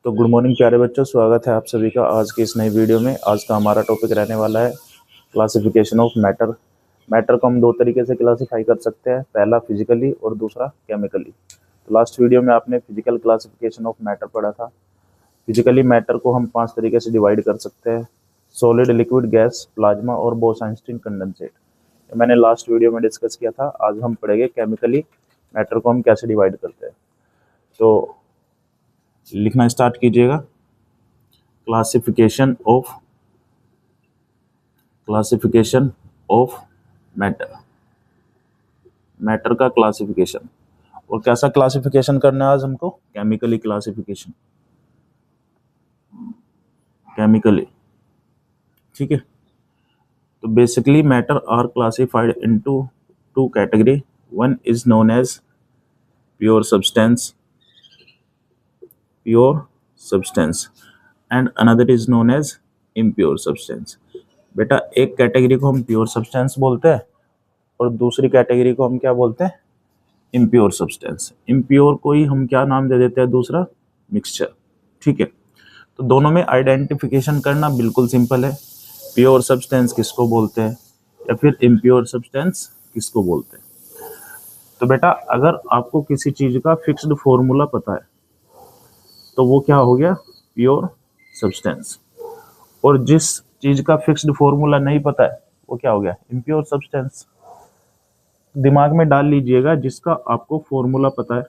तो good morning प्यारे बच्चों, स्वागत है आप सभी का आज की इस नई वीडियो में। आज का हमारा टॉपिक रहने वाला है क्लासिफिकेशन ऑफ मैटर। मैटर को हम दो तरीके से क्लासिफाई कर सकते हैं, पहला फिजिकली और दूसरा केमिकली। तो लास्ट वीडियो में आपने फिजिकल क्लासिफिकेशन ऑफ मैटर पढ़ा था। फिजिकली मैटर को हम 5 तरीके से डिवाइड कर सकते हैं: सॉलिड, लिक्विड, गैस, प्लाज्मा और बोस-आइंस्टीन कंडेंसेट। मैंने लास्ट वीडियो में डिस्कस किया था। आज हम पढ़ेंगे केमिकली मैटर को हम कैसे डिवाइड करते हैं। तो लिखना स्टार्ट कीजिएगा। Classification of matter. मैटर का क्लासिफिकेशन, और कैसा क्लासिफिकेशन करना है आज हमको? Chemically classification, chemically. ठीक है। तो basically matter are classified into two category. One is known as pure substance and another is known as impure substance. बेटा, एक कैटेगरी को हम प्योर सब्सटेंस बोलते हैं और दूसरी कैटेगरी को हम क्या बोलते हैं? Impure substance. इम्प्योर को ही हम क्या नाम दे देते हैं? दूसरा मिक्सचर। ठीक है। तो दोनों में आइडेंटिफिकेशन करना बिल्कुल सिंपल है। प्योर सब्सटेंस किसको बोलते हैं या फिर इम्प्योर सब्सटेंस किसको बोलते हैं। तो बेटा, अगर आपको किसी चीज का फिक्स्ड फॉर्मूला पता है तो वो क्या हो गया? Pure substance. और जिस चीज का फिक्स्ड फॉर्मूला नहीं पता है वो क्या हो गया? Impure substance. दिमाग में डाल लीजिएगा, जिसका आपको फॉर्मूला पता है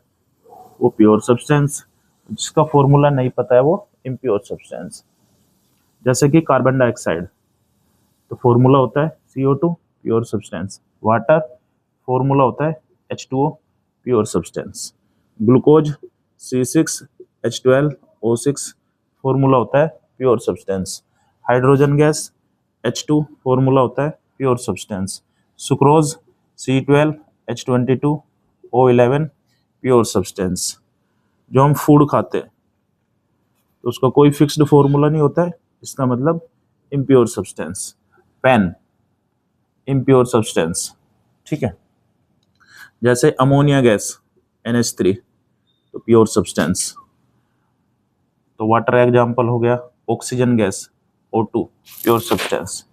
वो प्योर सब्सटेंस, जिसका फॉर्मूला नहीं पता है वो इम्प्योर सब्सटेंस। जैसे कि कार्बन डाइऑक्साइड, तो फॉर्मूला होता है CO2, pure substance. Water, formula होता है H2O, pure substance. Glucose C6H12O6, formula होता है pure substance. Hydrogen gas H2, formula होता है pure substance. Sucrose C12H22O11, pure substance. जो हम फूड खाते हैं तो उसका कोई फिक्स्ड फॉर्मूला नहीं होता है, इसका मतलब impure substance. Pen, impure substance. ठीक है। जैसे अमोनिया गैस NH3, तो प्योर सब्सटेंस। तो वाटर एग्जाम्पल हो गया। Oxygen gas O2, pure substance.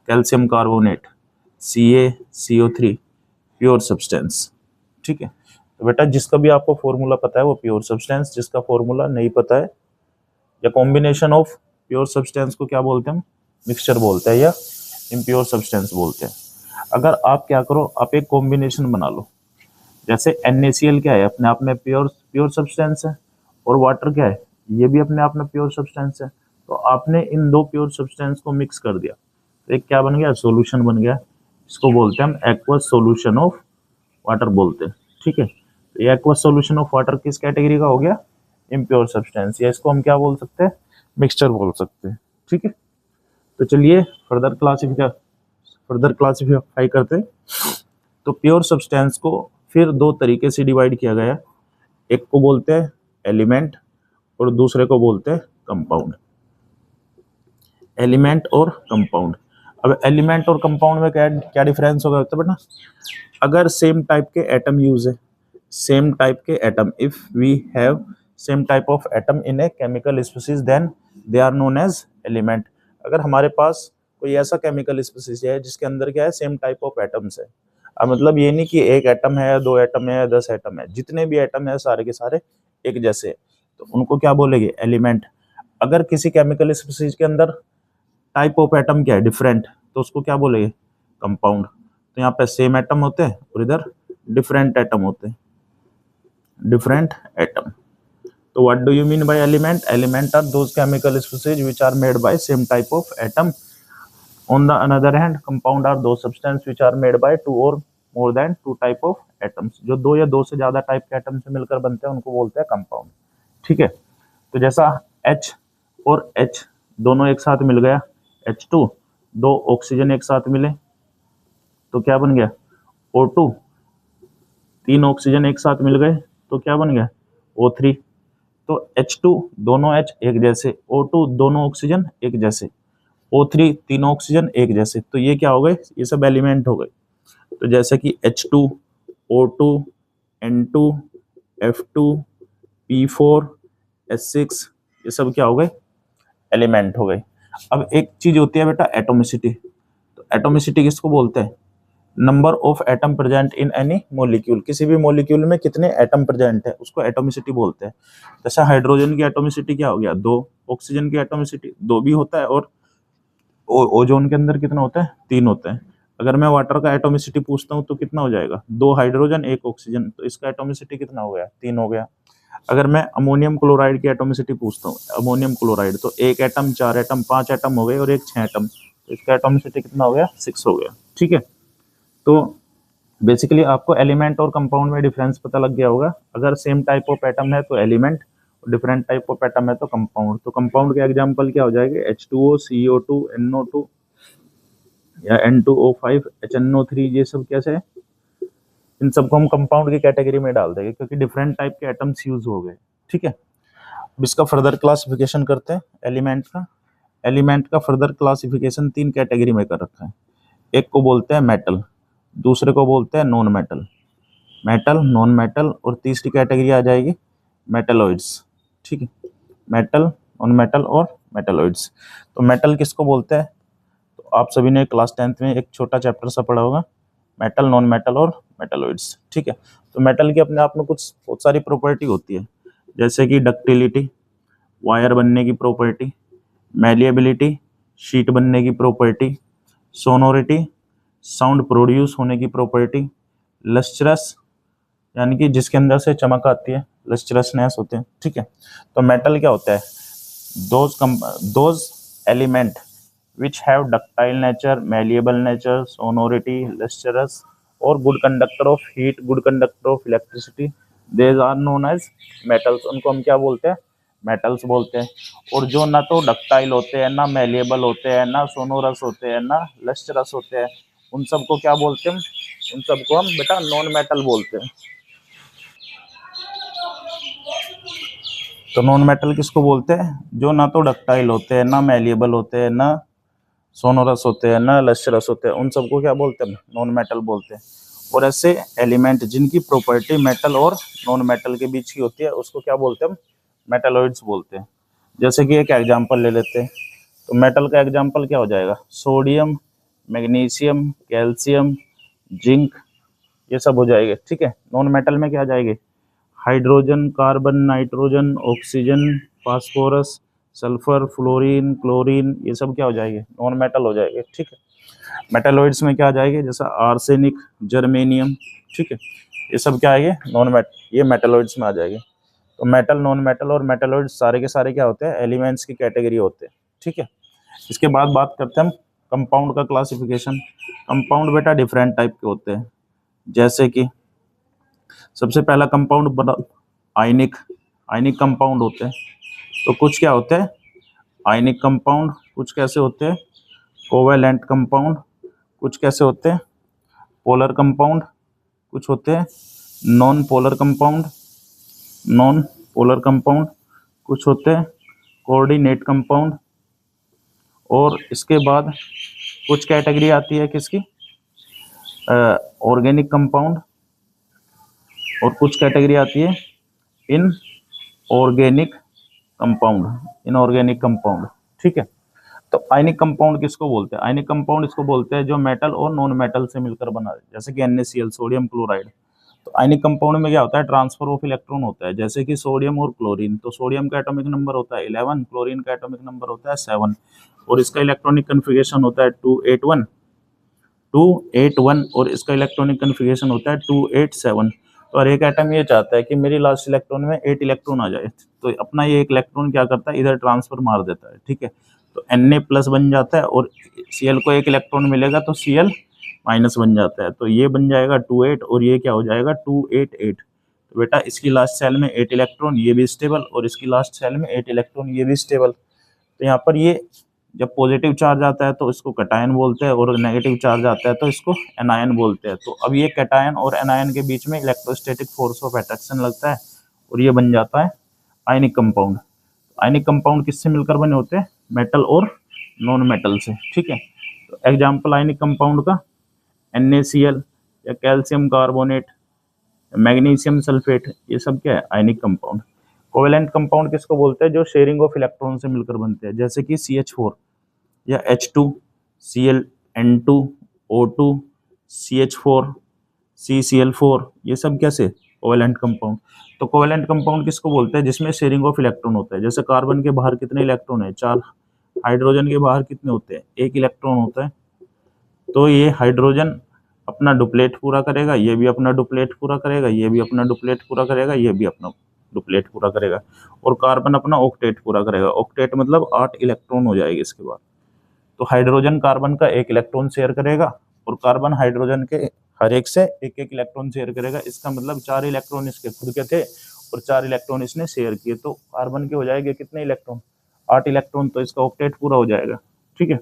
Calcium carbonate CaCO3, pure substance. ठीक है। तो बेटा, जिसका भी आपको फॉर्मूला पता है वो प्योर सब्सटेंस, जिसका फॉर्मूला नहीं पता है या कॉम्बिनेशन ऑफ प्योर सब्सटेंस को क्या बोलते हैं हम? मिक्सचर बोलते हैं या इम्प्योर सब्सटेंस बोलते हैं। अगर आप क्या करो, आप एक कॉम्बिनेशन बना लो। जैसे NaCl क्या है? अपने आप में प्योर प्योर सब्सटेंस है, और वाटर क्या है? ये भी अपने आप में प्योर सब्सटेंस है। तो आपने इन दो प्योर सब्सटेंस को मिक्स कर दिया तो एक क्या बन गया? सॉल्यूशन बन गया। इसको बोलते हैं हम एक्वस सॉल्यूशन ऑफ वाटर बोलते हैं। ठीक है। तो ये एक्वस सॉल्यूशन ऑफ वाटर किस कैटेगरी का हो गया? इम्प्योर सब्सटेंस, या इसको हम क्या बोल सकते हैं? मिक्सचर बोल सकते हैं। ठीक है। तो चलिए फर्दर क्लासिफाई करते हैं। तो प्योर सब्सटेंस को फिर दो तरीके से डिवाइड किया गया। एक को बोलते हैं एलिमेंट और दूसरे को बोलते हैं कंपाउंड। एलिमेंट और कंपाउंड। अब एलिमेंट और कंपाउंड में क्या क्या डिफरेंस होगा बेटा? अगर सेम टाइप के एटम यूज है, सेम टाइप के atom, if we have same type of atom in a chemical species then they are known as element. अगर हमारे पास कोई ऐसा केमिकल स्पीसीज है जिसके अंदर क्या है? सेम टाइप ऑफ एटम्स है। अब मतलब ये नहीं कि एक एटम है, दो एटम है, 10 एटम है, जितने भी एटम है सारे के सारे एक जैसे, तो उनको क्या बोलेंगे? एलिमेंट। अगर किसी केमिकल स्पीसीज के अंदर टाइप ऑफ एटम क्या है? डिफरेंट, तो उसको क्या बोलेंगे? कंपाउंड। तो यहाँ पे सेम एटम होते हैं और इधर डिफरेंट एटम होते हैं, डिफरेंट एटम। तो what do you mean by element? Element are those chemical species which are made by same type of atom. On the another hand, compound are those substances which are made by two or more than two type of atoms। जो दो या दो से ज्यादा type के atom से मिलकर बनते हैं उनको बोलते हैं कंपाउंड। ठीक है। तो जैसा H और H दोनों एक साथ मिल गया H2, दो ऑक्सीजन एक साथ मिले तो क्या बन गया? O2, तीन ऑक्सीजन एक साथ मिल गए तो क्या बन गया? O3। तो H2 दोनों H एक जैसे, O2 दोनों ऑक्सीजन एक जैसे, O3 तीनों ऑक्सीजन एक जैसे, तो ये क्या हो गए? ये सब एलिमेंट हो गए। तो जैसे कि H2, O2, N2, F2, P4, S6, ये सब क्या हो गए, एलिमेंट हो गए। अब एक चीज होती है बेटा एटोमिसिटी। तो एटोमिसिटी किसको बोलते हैं, number of atom present in any molecule, किसी भी मॉलिक्यूल में कितने एटम प्रेजेंट है उसको एटोमिसिटी बोलते हैं। जैसे हाइड्रोजन की एटोमिसिटी क्या हो गया 2, ऑक्सीजन की एटोमिसिटी 2 भी होता है, और ओजोन के अंदर कितना होता है 3 होता है। अगर मैं वाटर का एटोमिसिटी पूछता हूँ तो कितना हो जाएगा 2 हाइड्रोजन 1 ऑक्सीजन, तो इसका एटोमिसिटी कितना हो गया 3 हो गया। अगर मैं अमोनियम क्लोराइड की एटोमिसिटी पूछता हूँ, अमोनियम क्लोराइड, तो 1 एटम 4 एटम 5 एटम हो गए और 1 6 एटम, तो इसका एटोमिसिटी कितना हो गया 6 हो गया। ठीक है, तो बेसिकली आपको एलिमेंट और कंपाउंड में डिफरेंस पता लग गया होगा। अगर सेम टाइप ऑफ एटम है तो element, different type of atom है तो कंपाउंड। तो कंपाउंड के एग्जांपल क्या हो जाएंगे H2O, CO2, NO2 या N2O5, HNO3, ये सब कैसे है, इन सबको हम कंपाउंड की कैटेगरी में डाल देंगे क्योंकि डिफरेंट टाइप के एटम्स यूज हो गए। ठीक है, अब इसका फर्दर क्लासिफिकेशन करते हैं एलिमेंट का। एलिमेंट का फर्दर क्लासिफिकेशन 3 कैटेगरी में कर रखा है। एक को बोलते हैं मेटल, दूसरे को बोलते हैं non metal, metal non metal, और तीसरी कैटेगरी आ जाएगी मेटलॉइड्स। ठीक है, मेटल नॉन मेटल और मेटलॉइड्स। तो मेटल किसको बोलते हैं, तो आप सभी ने क्लास 10th में एक छोटा चैप्टर सा पढ़ा होगा, मेटल नॉन मेटल और मेटलॉइड्स। ठीक है, तो मेटल की अपने आप में कुछ बहुत सारी प्रॉपर्टी होती है, जैसे कि डक्टिलिटी, वायर बनने की प्रॉपर्टी, मैलिएबिलिटी, शीट बनने की प्रॉपर्टी, सोनोरिटी, साउंड प्रोड्यूस होने की प्रॉपर्टी, लस्ट्रस यानी कि जिसके अंदर से चमक आती है, लस्ट्रसनेस होते हैं। ठीक है, तो मेटल क्या होता है, those element which have ductile nature, malleable nature, sonority, lustrous, और good conductor of heat, good conductor of electricity, these are known as metals। उनको हम क्या बोलते हैं, मेटल्स बोलते हैं। और जो ना तो डक्टाइल होते हैं, ना मेलिएबल होते हैं, ना सोनोरस होते हैं, ना लस्ट्रस होते हैं, उन सबको क्या बोलते हैं, उन सबको हम बेटा नॉन मेटल बोलते हैं। तो नॉन मेटल किसको बोलते हैं, जो ना तो डक्टाइल होते हैं, ना मेलिएबल होते हैं, ना सोनोरस होते हैं, ना लस्ट्रस होते हैं, उन सबको क्या बोलते हैं, नॉन मेटल बोलते हैं। और ऐसे एलिमेंट जिनकी प्रॉपर्टी मेटल और नॉन मेटल के बीच की होती है उसको क्या बोलते हैं, हम मेटलॉइड्स बोलते हैं। जैसे कि एक एग्जांपल ले लेते हैं, तो मेटल का एग्जांपल क्या हो जाएगा, सोडियम, मैग्नीशियम, कैल्शियम, जिंक, ये सब हो जाएंगे। ठीक है, नॉन मेटल में क्या आ जाएंगे, hydrogen, carbon, nitrogen, oxygen, phosphorus, sulphur, fluorine, chlorine, ये सब क्या हो जाएंगे, नॉन मेटल हो जाएंगे। ठीक है, मेटलॉइड्स में क्या आ जाएंगे, जैसा आर्सेनिक, जर्मेनियम। ठीक है, ये सब क्या आएंगे, ये मेटलॉइड्स में आ जाएंगे। तो मेटल, नॉन मेटल और मेटलॉइड्स सारे के सारे क्या होते हैं, एलिमेंट्स की कैटेगरी होते हैं। ठीक है, इसके बाद बात करते हैं हम कंपाउंड का क्लासिफिकेशन। कंपाउंड बेटा डिफरेंट टाइप के होते हैं, जैसे कि सबसे पहला कंपाउंड आयनिक, आयनिक कंपाउंड होते हैं। तो कुछ क्या होते हैं आयनिक कंपाउंड, कुछ कैसे होते हैं कोवेलेंट कंपाउंड, कुछ कैसे होते हैं पोलर कंपाउंड, कुछ होते हैं non polar compound, non polar compound, कुछ होते हैं कोऑर्डिनेट कंपाउंड, और इसके बाद कुछ कैटेगरी आती है किसकी, ऑर्गेनिक कंपाउंड, और कुछ कैटेगरी आती है in organic compound, inorganic compound. ठीक है, तो आयनिक कंपाउंड किसको बोलते हैं, आयनिक कंपाउंड इसको बोलते हैं जो मेटल और नॉन मेटल से मिलकर बना है, जैसे कि NaCl, सोडियम क्लोराइड। तो आयनिक कंपाउंड में क्या होता है, ट्रांसफर ऑफ इलेक्ट्रॉन होता है, जैसे कि सोडियम और क्लोरीन। तो सोडियम का एटॉमिक नंबर होता है 11, क्लोरीन का एटॉमिक नंबर होता है 7, और इसका इलेक्ट्रॉनिक कन्फिगरेशन होता है 281, और इसका इलेक्ट्रॉनिक कन्फिगरेशन होता है 287। तो और एक एटम ये चाहता है कि मेरी लास्ट इलेक्ट्रॉन में 8 इलेक्ट्रॉन आ जाए, तो अपना ये एक इलेक्ट्रॉन क्या करता है, इधर ट्रांसफर मार देता है। ठीक है, तो Na+ बन जाता है, और Cl को 1 इलेक्ट्रॉन मिलेगा तो Cl- बन जाता है, तो ये बन जाएगा 28, और ये क्या हो जाएगा 288। तो बेटा इसकी लास्ट सेल में 8 इलेक्ट्रॉन, ये भी स्टेबल, और इसकी लास्ट सेल में 8 इलेक्ट्रॉन, ये भी स्टेबल। तो यहाँ पर ये जब पॉजिटिव चार्ज आता है तो इसको कैटायन बोलते हैं, और नेगेटिव चार्ज आता है तो इसको एनायन बोलते हैं। तो अब ये कैटायन और एनायन के बीच में इलेक्ट्रोस्टैटिक फोर्स ऑफ अट्रैक्शन लगता है, और ये बन जाता है आयनिक कंपाउंड। आयनिक कंपाउंड किससे मिलकर बने होते हैं, मेटल और नॉन मेटल से। ठीक है, तो एग्जाम्पल आयनिक कंपाउंड का NaCl या कैल्शियम कार्बोनेट, मैग्नीशियम सल्फेट, ये सब क्या है आयनिक कंपाउंड। कोवेलेंट कंपाउंड किसको बोलते हैं, जो शेयरिंग ऑफ इलेक्ट्रॉन से मिलकर बनते हैं, जैसे कि CH4 या H2, Cl, N2, O2, CH4, CCl4, ये सब कैसे कोवेलेंट कंपाउंड। तो कोवेलेंट कंपाउंड किसको बोलते हैं, जिसमें शेयरिंग ऑफ इलेक्ट्रॉन होता है। जैसे कार्बन के बाहर कितने इलेक्ट्रॉन है, 4। हाइड्रोजन के बाहर कितने होते हैं, 1 इलेक्ट्रॉन होता है। तो ये हाइड्रोजन अपना डुप्लेट पूरा करेगा, ये भी अपना डुप्लेट पूरा करेगा, ये भी अपना डुप्लेट पूरा करेगा, ये भी अपना डुप्लेट पूरा करेगा, और कार्बन अपना ऑक्टेट पूरा करेगा। ऑक्टेट मतलब 8 इलेक्ट्रॉन हो जाएगी इसके बाद। तो हाइड्रोजन कार्बन का 1 इलेक्ट्रॉन शेयर करेगा, और कार्बन हाइड्रोजन के हर एक से 1-1 इलेक्ट्रॉन शेयर करेगा। इसका मतलब 4 इलेक्ट्रॉन इसके खुद के थे और 4 इलेक्ट्रॉन इसने शेयर किए। तो कार्बन के हो जाएंगे कितने इलेक्ट्रॉन, 8 इलेक्ट्रॉन। तो इसका ऑक्टेट पूरा हो जाएगा। ठीक है,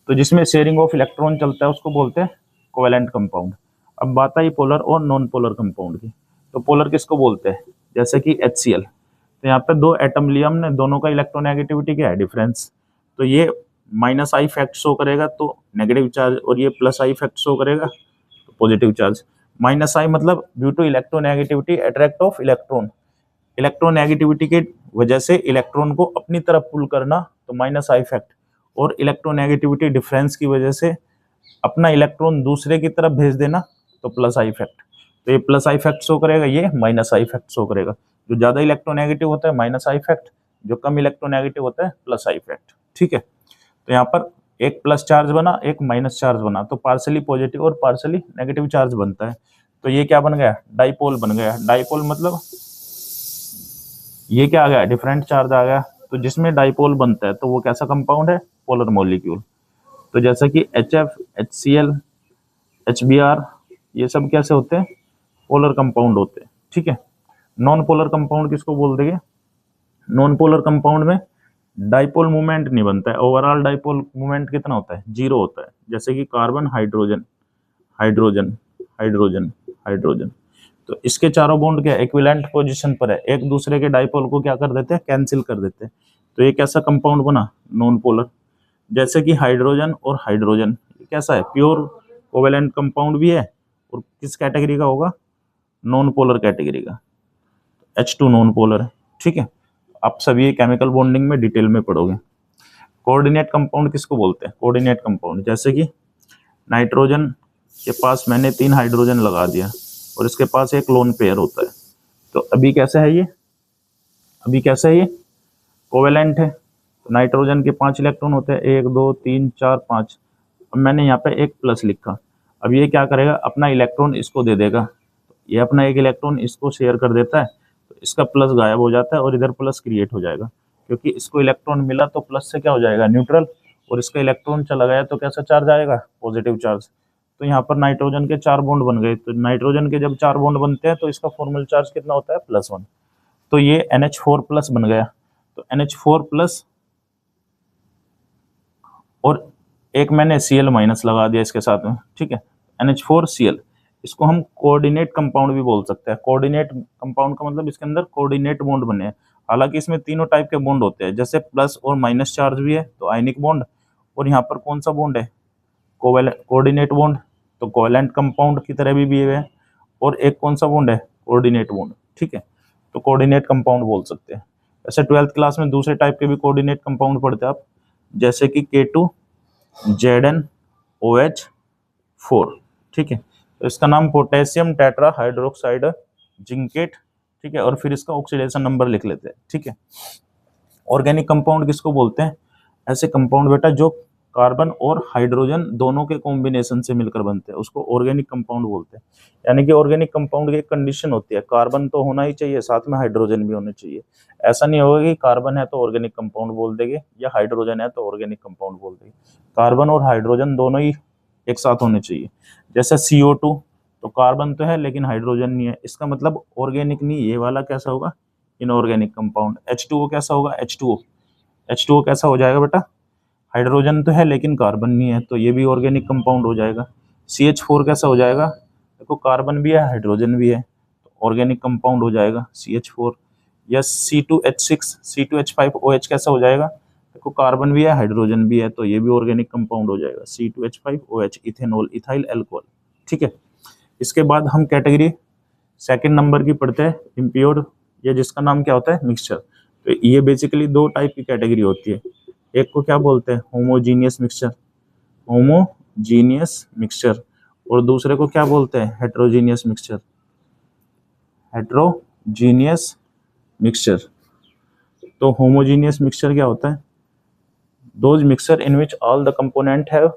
तो जिसमें शेयरिंग ऑफ इलेक्ट्रॉन चलता है उसको बोलते हैं कोवेलेंट कंपाउंड। अब बात आई पोलर और नॉन पोलर कंपाउंड की। तो पोलर किसको बोलते हैं, जैसे कि HCl। तो यहाँ पे 2 एटम लिया हमने, दोनों का इलेक्ट्रोनेगेटिविटी क्या है, डिफरेंस। तो ये -I फैक्ट शो करेगा तो नेगेटिव चार्ज, और ये +I फैक्ट शो करेगा तो पॉजिटिव चार्ज। -I मतलब due to electronegativity attract of electron, electronegativity के वजह से इलेक्ट्रॉन को अपनी तरफ पुल करना, तो -I फैक्ट। और इलेक्ट्रोनेगेटिविटी डिफरेंस की वजह से अपना इलेक्ट्रॉन दूसरे की तरफ भेज देना, तो +I फैक्ट। तो ये +I फैक्ट शो करेगा, ये -I फैक्ट शो करेगा। जो ज्यादा इलेक्ट्रोनेगेटिव होता है -I फैक्ट, जो कम इलेक्ट्रोनेगेटिव होता है +I फैक्ट। ठीक है, तो यहाँ पर एक प्लस चार्ज बना, एक माइनस चार्ज बना, तो पार्सली पॉजिटिव और पार्सली नेगेटिव चार्ज बनता है। तो ये क्या बन गया, डाइपोल बन गया। डाइपोल मतलब ये क्या आ गया, डिफरेंट चार्ज आ गया। तो जिसमें डाइपोल बनता है तो वो कैसा कंपाउंड है, पोलर मॉलिक्यूल। तो जैसा कि HF, HCl, HBr, ये सब कैसे होते हैं, पोलर कंपाउंड होते हैं। ठीक है, नॉन पोलर कंपाउंड किसको बोल देंगे, नॉन पोलर कंपाउंड में डाइपोल मूवमेंट नहीं बनता है। ओवरऑल डाइपोल मूवमेंट कितना होता है, 0 होता है। जैसे कि carbon, hydrogen, hydrogen, hydrogen, hydrogen. तो इसके चारों बॉन्ड क्या इक्विवेलेंट पोजीशन पर है, एक दूसरे के डाइपोल को क्या कर देते हैं, कैंसिल कर देते हैं। तो ये कैसा कंपाउंड बना, नॉन पोलर। जैसे कि हाइड्रोजन और हाइड्रोजन, ये कैसा है, प्योर कोवेलेंट कंपाउंड भी है, और किस कैटेगरी का होगा, नॉन पोलर कैटेगरी का। H2 नॉन पोलर है। ठीक है, आप सभी केमिकल बॉन्डिंग में डिटेल में पढ़ोगे। कोऑर्डिनेट कंपाउंड किसको बोलते हैं, कोऑर्डिनेट कंपाउंड, जैसे कि नाइट्रोजन के पास मैंने 3 हाइड्रोजन लगा दिया और इसके पास एक लोन पेयर होता है। तो अभी कैसा है ये, अभी कैसा है ये, कोवेलेंट है। तो नाइट्रोजन के 5 इलेक्ट्रॉन होते हैं, 1 2 3 4 5। अब मैंने यहाँ पे एक प्लस लिखा। अब ये क्या करेगा, अपना इलेक्ट्रॉन इसको दे देगा। ये अपना एक इलेक्ट्रॉन इसको शेयर कर देता है, तो इसका प्लस गायब हो जाता है और इधर प्लस क्रिएट हो जाएगा, क्योंकि इसको इलेक्ट्रॉन मिला तो प्लस से क्या हो जाएगा, न्यूट्रल, और इसका इलेक्ट्रॉन चला गया तो कैसा चार्ज आएगा, पॉजिटिव चार्ज। तो यहाँ पर नाइट्रोजन के 4 बॉन्ड बन गए। तो नाइट्रोजन के जब 4 बॉन्ड बनते हैं तो इसका फॉर्मल चार्ज कितना होता है, +1। तो ये NH4+ बन गया। तो NH4+ और एक मैंने Cl- लगा दिया इसके साथ में। ठीक है, NH4Cl, इसको हम कोऑर्डिनेट कंपाउंड भी बोल सकते हैं। कोऑर्डिनेट कंपाउंड का मतलब इसके अंदर कोऑर्डिनेट बॉन्ड बने हैं। हालांकि इसमें तीनों टाइप के बॉन्ड होते हैं, जैसे प्लस और माइनस चार्ज भी है तो आयनिक बॉन्ड, और यहाँ पर कौन सा बॉन्ड है, कोऑर्डिनेट बॉन्ड, तो कोवेलेंट कंपाउंड की तरह भी है। और एक कौन सा बॉन्ड है, कोऑर्डिनेट बॉन्ड। ठीक है, तो कोऑर्डिनेट कंपाउंड बोल सकते हैं। ऐसे 12th क्लास में दूसरे टाइप के भी कोऑर्डिनेट कंपाउंड पढ़ते हैं आप, जैसे कि K2ZnOH4। ठीक है, तो इसका नाम पोटेशियम टेट्रा हाइड्रोक्साइड जिंकेट। ठीक है, और फिर इसका ऑक्सीडेशन नंबर लिख लेते हैं। ठीक है, ऑर्गेनिक कंपाउंड किसको बोलते हैं, ऐसे कंपाउंड बेटा जो कार्बन और हाइड्रोजन दोनों के कॉम्बिनेशन से मिलकर बनते हैं, उसको ऑर्गेनिक कंपाउंड बोलते हैं। यानी कि ऑर्गेनिक कंपाउंड की एक कंडीशन होती है, कार्बन तो होना ही चाहिए, साथ में हाइड्रोजन भी होने चाहिए। ऐसा नहीं होगा कि कार्बन है तो ऑर्गेनिक कंपाउंड बोल देंगे, या हाइड्रोजन है तो ऑर्गेनिक कंपाउंड बोल देंगे। कार्बन और हाइड्रोजन दोनों ही एक साथ होने चाहिए। जैसे CO2, तो कार्बन तो है लेकिन हाइड्रोजन नहीं है, इसका मतलब ऑर्गेनिक नहीं, ये वाला कैसा होगा, इनऑर्गेनिक कंपाउंड। H2O कैसा होगा, H2O कैसा हो जाएगा बेटा, हाइड्रोजन तो है लेकिन कार्बन नहीं है, तो ये भी ऑर्गेनिक कंपाउंड हो जाएगा। CH4 कैसा हो जाएगा, देखो कार्बन भी है हाइड्रोजन भी है, तो ऑर्गेनिक कंपाउंड हो जाएगा CH4। या C2H6, C2H5OH कैसा हो जाएगा, देखो कार्बन भी है हाइड्रोजन भी है, तो ये भी ऑर्गेनिक कंपाउंड हो जाएगा, C2H5OH, इथेनॉल, इथाइल एल्कोहल। ठीक है, इसके बाद हम कैटेगरी सेकंड नंबर की पढ़ते हैं, इम्प्योर या जिसका नाम क्या होता है मिक्सचर। तो ये बेसिकली दो टाइप की कैटेगरी होती है, एक को क्या बोलते हैं होमोजीनियस मिक्सचर, होमोजीनियस मिक्सचर, और दूसरे को क्या बोलते हैं हेट्रोजीनियस मिक्सचर, हेट्रोजीनियस मिक्सचर। तो होमोजीनियस मिक्सचर क्या होता है, those mixture in which all the component have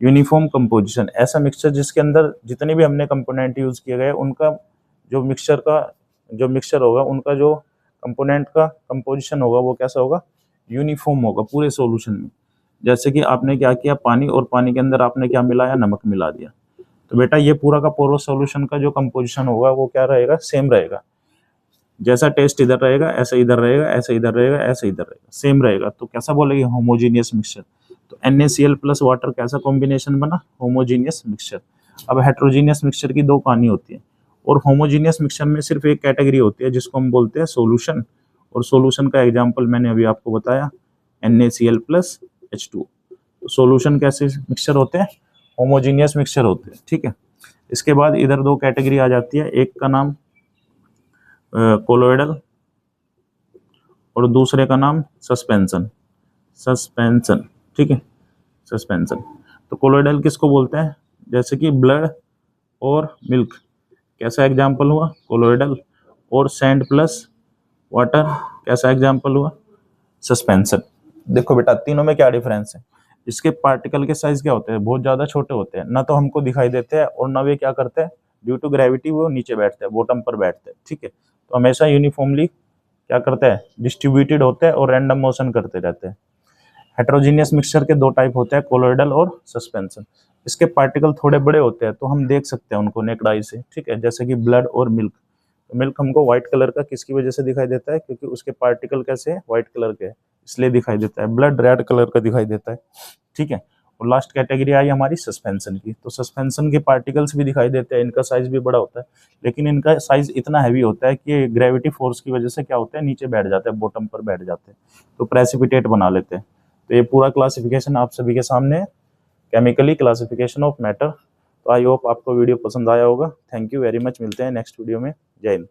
uniform composition, ऐसा मिक्सचर जिसके अंदर जितने भी हमने कंपोनेंट यूज किए गए उनका जो मिक्सचर होगा उनका जो कंपोनेंट का कंपोजिशन होगा वो कैसा होगा, यूनिफॉर्म होगा पूरे सॉल्यूशन में। जैसे कि आपने क्या किया, पानी, और पानी के अंदर आपने क्या मिलाया, नमक मिला दिया, तो बेटा ये पूरा का पूरा सॉल्यूशन का जो कंपोजिशन होगा वो क्या रहेगा, सेम रहेगा। जैसा टेस्ट इधर रहेगा ऐसा इधर रहेगा, ऐसा इधर रहेगा, ऐसा इधर रहेगा, सेम रहेगा, तो कैसा बोलेंगे होमोजीनियस मिक्सचर। तो NaCl प्लस वाटर कैसा कॉम्बिनेशन बना, होमोजीनियस मिक्सचर। अब हेट्रोजीनियस मिक्सचर की दो कहानी होती है, और होमोजीनियस मिक्सचर में सिर्फ एक कैटेगरी होती है जिसको हम बोलते हैं सोल्यूशन, और सोल्यूशन का एग्जाम्पल मैंने अभी आपको बताया NaCl प्लस H2। सोल्यूशन कैसे मिक्सचर होते हैं, होमोजीनियस मिक्सचर होते हैं, ठीक है। इसके बाद इधर दो कैटेगरी आ जाती है, एक का नाम कोलोइडल और दूसरे का नाम सस्पेंशन, ठीक है, सस्पेंशन। तो कोलोइडल किसको बोलते हैं, जैसे कि ब्लड और मिल्क, कैसा एग्जाम्पल हुआ कोलोइडल, और सैंड प्लस वाटर कैसा एग्जाम्पल हुआ, सस्पेंशन। देखो बेटा तीनों में क्या डिफरेंस है, इसके पार्टिकल के साइज क्या होते हैं, बहुत ज्यादा छोटे होते हैं, ना तो हमको दिखाई देते हैं और ना वे क्या करते हैं, ड्यू टू ग्रेविटी वो नीचे बैठते हैं, बॉटम पर बैठते हैं, ठीक है। तो हमेशा यूनिफॉर्मली क्या करते हैं, डिस्ट्रीब्यूटेड होते हैं और रैंडम मोशन करते रहते हैं। हेट्रोजीनियस मिक्सचर के दो टाइप होते हैं, कोलोइडल और सस्पेंशन। इसके पार्टिकल थोड़े बड़े होते हैं तो हम देख सकते हैं उनको नेक्ड आई से, ठीक है, जैसे कि ब्लड और मिल्क। तो मिल्क हमको व्हाइट कलर का किसकी वजह से दिखाई देता है, क्योंकि उसके पार्टिकल कैसे हैं, व्हाइट कलर के, इसलिए दिखाई देता है। ब्लड रेड कलर का दिखाई देता है, ठीक है। और लास्ट कैटेगरी आई हमारी सस्पेंशन की, तो सस्पेंशन के पार्टिकल्स भी दिखाई देते हैं, इनका साइज भी बड़ा होता है, लेकिन इनका साइज इतना हैवी होता है कि ग्रेविटी फोर्स की वजह से क्या होता है, नीचे बैठ जाते हैं, बॉटम पर बैठ जाते हैं, तो प्रेसिपिटेट बना लेते हैं। तो ये पूरा क्लासिफिकेशन आप सभी के सामने है, केमिकली क्लासिफिकेशन ऑफ मैटर। तो आई होप आपको वीडियो पसंद आया होगा। थैंक यू वेरी मच, मिलते हैं नेक्स्ट वीडियो में। जय हिंद।